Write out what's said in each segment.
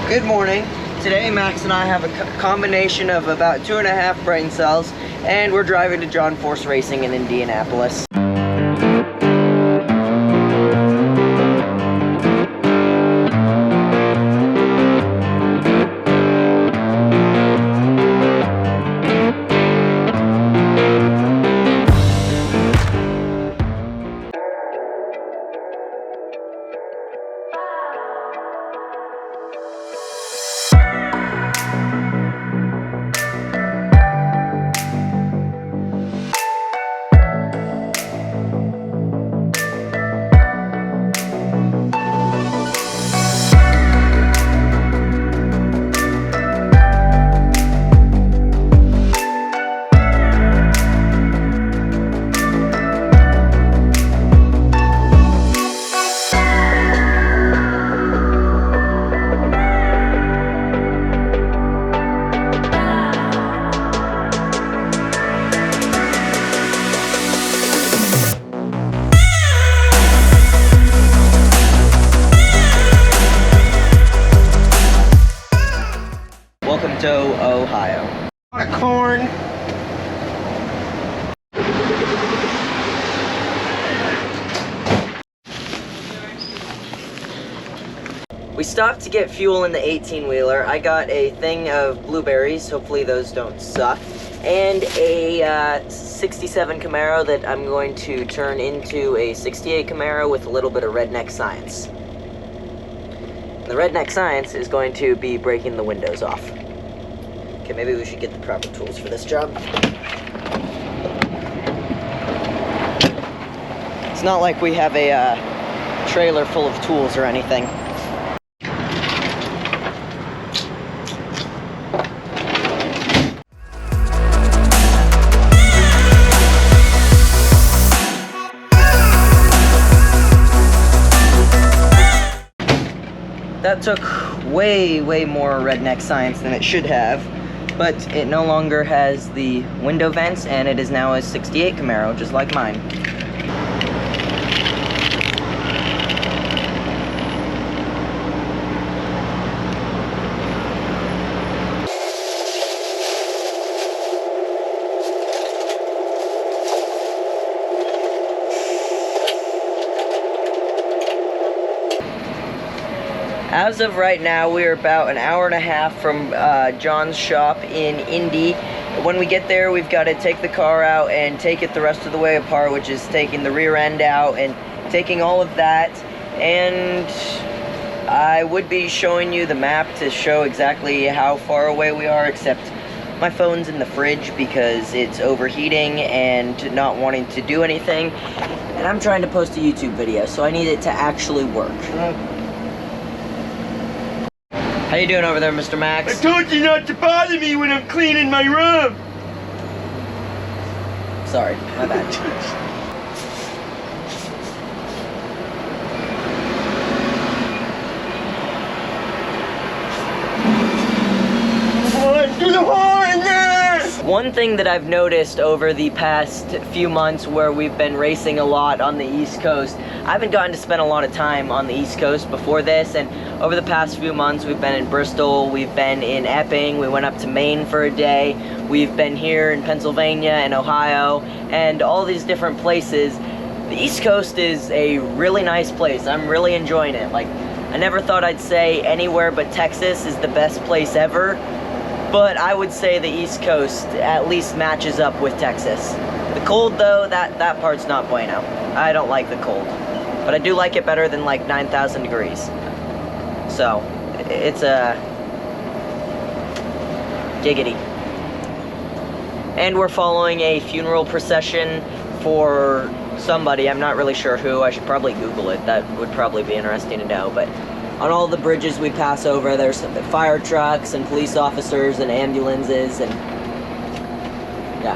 Good morning. Today Max and I have a combination of about 2.5 brain cells, and we're driving to John Force Racing in Indianapolis. Welcome to Ohio. Corn. We stopped to get fuel in the 18-wheeler. I got a thing of blueberries, hopefully those don't suck, and a 67 Camaro that I'm going to turn into a 68 Camaro with a little bit of redneck science. The redneck science is going to be breaking the windows off. Okay, maybe we should get the proper tools for this job. It's not like we have a trailer full of tools or anything. That took way more redneck science than it should have, but it no longer has the window vents, and it is now a 68 Camaro, just like mine. As of right now, we are about an hour and a half from John's shop in Indy. When we get there, we've got to take the car out and take it the rest of the way apart, which is taking the rear end out and taking all of that. And I would be showing you the map to show exactly how far away we are, except my phone's in the fridge because it's overheating and not wanting to do anything. And I'm trying to post a YouTube video, so I need it to actually work. How you doing over there, Mr. Max? I told you not to bother me when I'm cleaning my room! Sorry, my bad. Do the horn there! One thing that I've noticed over the past few months where we've been racing a lot on the East Coast, I haven't gotten to spend a lot of time on the East Coast before this, and over the past few months we've been in Bristol, we've been in Epping, we went up to Maine for a day, we've been here in Pennsylvania and Ohio, and all these different places. The East Coast is a really nice place. I'm really enjoying it. Like, I never thought I'd say anywhere but Texas is the best place ever, but I would say the East Coast at least matches up with Texas. The cold though, that part's not bueno. I don't like the cold, but I do like it better than like 9,000 degrees. So, it's a giggity. And we're following a funeral procession for somebody, I'm not really sure who. I should probably Google it, that would probably be interesting to know, but on all the bridges we pass over, there's fire trucks and police officers and ambulances and yeah.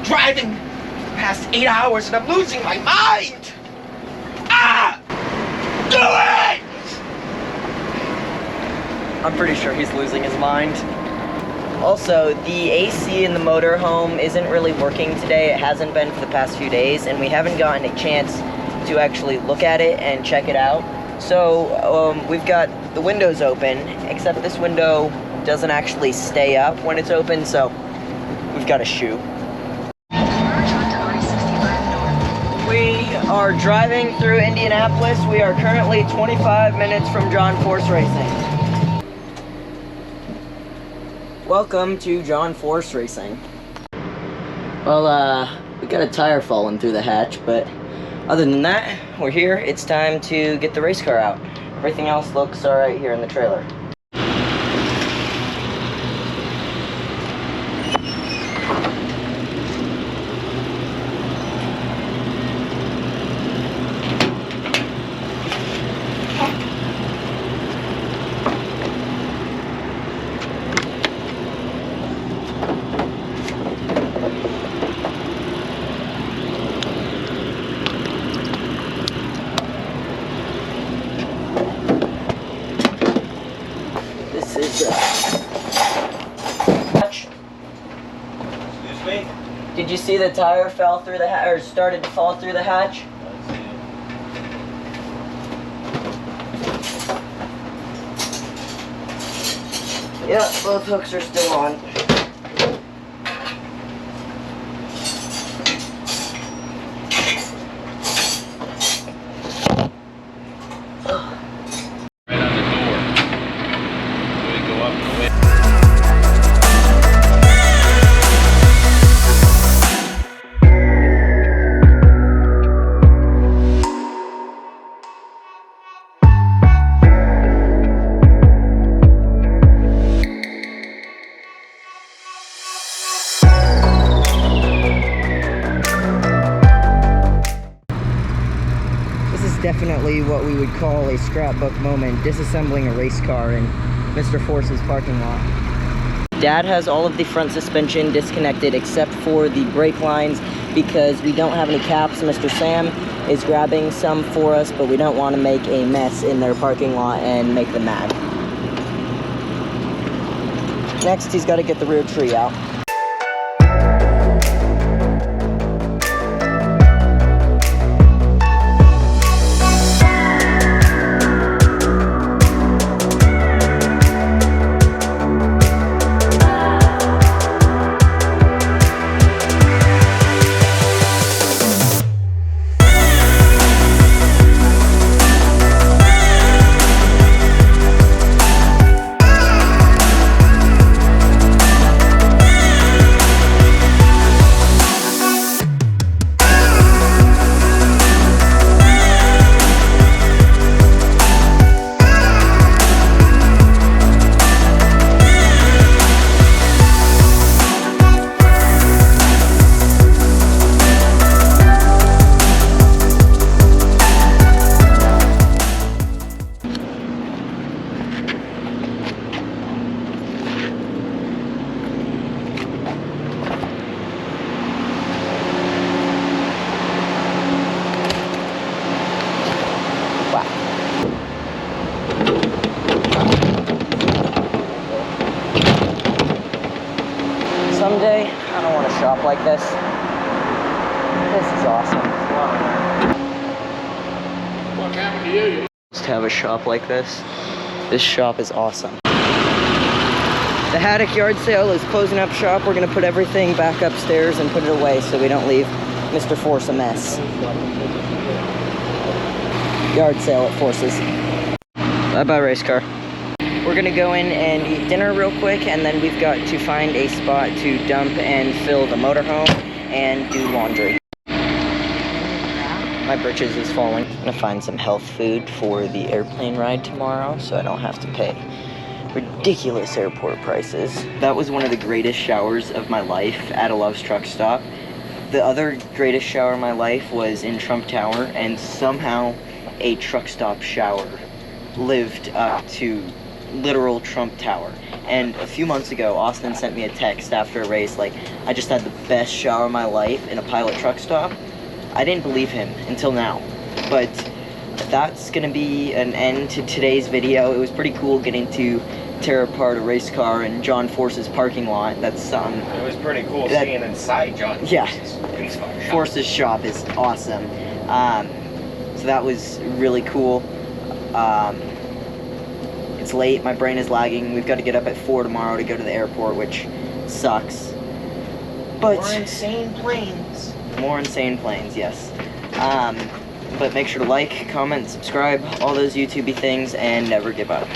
Driving past 8 hours and I'm losing my mind! Ah! Do it! I'm pretty sure he's losing his mind. Also, the AC in the motorhome isn't really working today. It hasn't been for the past few days, and we haven't gotten a chance to actually look at it and check it out. So we've got the window's open, except this window doesn't actually stay up when it's open, so we've got a shoe. We are driving through Indianapolis. We are currently 25 minutes from John Force Racing. Welcome to John Force Racing. Well, we got a tire falling through the hatch, but other than that, we're here. It's time to get the race car out. Everything else looks alright here in the trailer. This is hatch. Excuse me? Did you see the tire fell through the hatch, or started to fall through the hatch? Yeah, both hooks are still on. Right on the door. So we go up the way. This is definitely what we would call a scrapbook moment, disassembling a race car in Mr. Force's parking lot. Dad has all of the front suspension disconnected except for the brake lines because we don't have any caps. Mr. Sam is grabbing some for us, but we don't want to make a mess in their parking lot and make them mad. Next, he's got to get the rear tree out. Someday, I don't want a shop like this. This is awesome. What happened to you? Just have a shop like this. This shop is awesome. The Haddock yard sale is closing up shop. We're gonna put everything back upstairs and put it away so we don't leave Mr. Force a mess. Yard sale at Force's. Bye-bye, race car. We're gonna go in and eat dinner real quick, and then we've got to find a spot to dump and fill the motorhome and do laundry. My britches is falling. I'm gonna find some health food for the airplane ride tomorrow so I don't have to pay ridiculous airport prices. That was one of the greatest showers of my life at a Love's Truck Stop. The other greatest shower of my life was in Trump Tower, and somehow a truck stop shower lived up to literal Trump Tower. And a few months ago, Austin sent me a text after a race like, I just had the best shower of my life in a Pilot truck stop. I didn't believe him until now, but that's gonna be an end to today's video. It was pretty cool getting to tear apart a race car in John Force's parking lot. That's something. It was pretty cool seeing inside John Force's shop is awesome. So that was really cool. It's late. My brain is lagging. We've got to get up at 4 tomorrow to go to the airport, which sucks. But More insane planes. more insane planes, yes. But make sure to like, comment, subscribe, all those YouTubey things, and never give up.